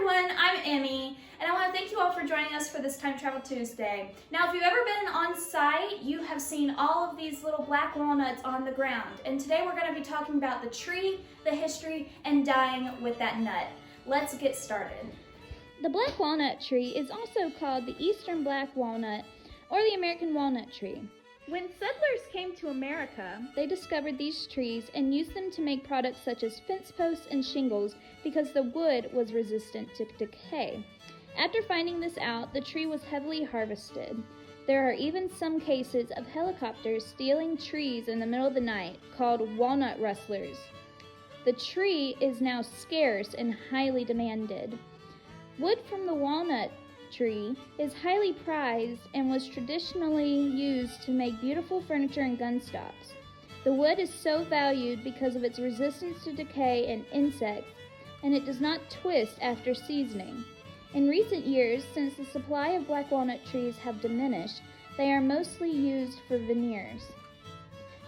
everyone, I'm Emmy, and I want to thank you all for joining us for this Time Travel Tuesday. Now, if you've ever been on site, you have seen all of these little black walnuts on the ground, and today we're going to be talking about the tree, the history, and dyeing with that nut. Let's get started. The black walnut tree is also called the eastern black walnut or the American walnut tree. When settlers came to America, They discovered these trees and used them to make products such as fence posts and shingles because the wood was resistant to decay. After finding this out, the tree was heavily harvested. There are even some cases of helicopters stealing trees in the middle of the night, called walnut rustlers. The tree is now scarce and highly demanded. Wood from the walnut tree is highly prized and was traditionally used to make beautiful furniture and gun stocks. The wood is so valued because of its resistance to decay and insects, and it does not twist after seasoning. In recent years, since the supply of black walnut trees have diminished, they are mostly used for veneers.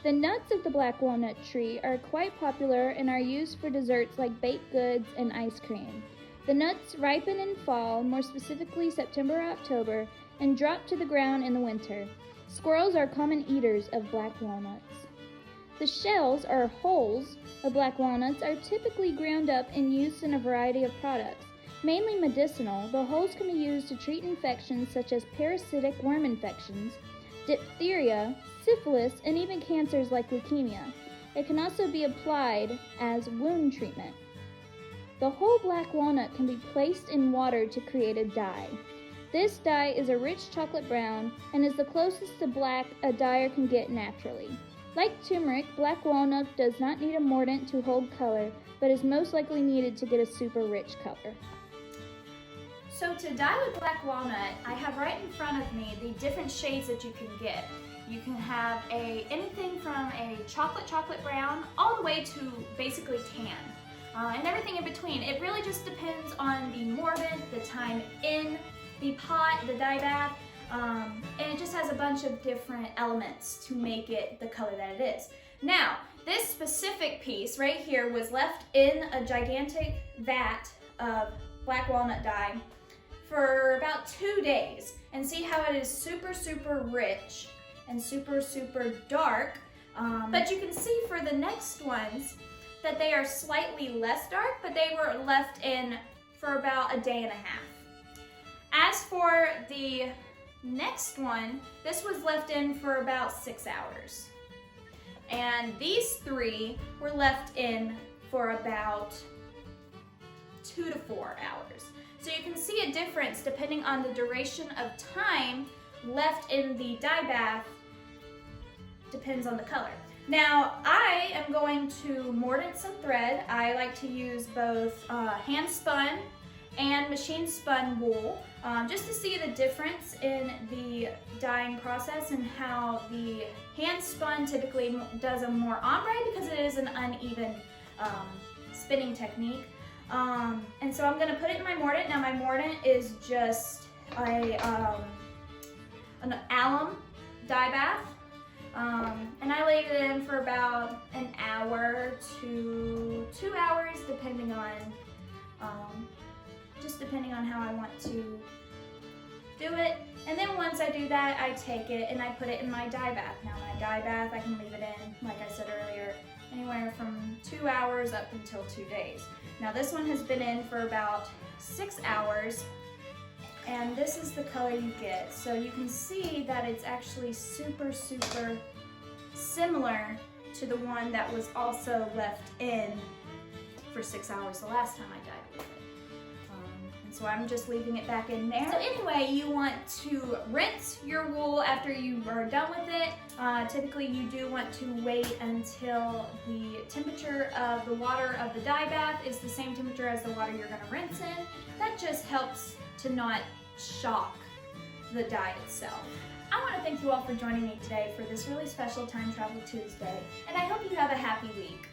The nuts of the black walnut tree are quite popular and are used for desserts like baked goods and ice cream. The nuts ripen in fall, more specifically September or October, and drop to the ground in the winter. Squirrels are common eaters of black walnuts. The shells, or hulls, of black walnuts are typically ground up and used in a variety of products. Mainly medicinal, the hulls can be used to treat infections such as parasitic worm infections, diphtheria, syphilis, and even cancers like leukemia. It can also be applied as wound treatment. The whole black walnut can be placed in water to create a dye. This dye is a rich chocolate brown and is the closest to black a dyer can get naturally. Like turmeric, black walnut does not need a mordant to hold color, but is most likely needed to get a super rich color. So to dye with black walnut, I have right in front of me the different shades that you can get. You can have anything from a chocolate brown all the way to basically tan. And everything in between. It really just depends on the mordant, the time in the pot, the dye bath, and it just has a bunch of different elements to make it the color that it is. Now, this specific piece right here was left in a gigantic vat of black walnut dye for about 2 days. And see how it is super rich and super dark. But you can see for the next ones, that they are slightly less dark, but they were left in for about a day and a half. As for the next one, this was left in for about 6 hours. And these three were left in for about 2 to 4 hours. So you can see a difference depending on the duration of time left in the dye bath, depends on the color. Now, I am going to mordant some thread. I like to use both hand spun and machine spun wool, just to see the difference in the dyeing process and how the hand spun typically does a more ombre because it is an uneven spinning technique. And so I'm gonna put it in my mordant. Now my mordant is just an alum dye bath. And I laid it in for about an hour to 2 hours, depending on how I want to do it. And then once I do that, I take it and I put it in my dye bath. Now my dye bath, I can leave it in, like I said earlier, anywhere from 2 hours up until 2 days. Now this one has been in for about 6 hours. And this is the color you get. So you can see that it's actually super similar to the one that was also left in for 6 hours the last time I dyed with it. And so I'm just leaving it back in there. So anyway, you want to rinse your wool after you are done with it. Typically you do want to wait until the temperature of the water of the dye bath is the same temperature as the water you're gonna rinse in. That just helps to not shock the dye itself. I want to thank you all for joining me today for this really special Time Travel Tuesday, and I hope you have a happy week.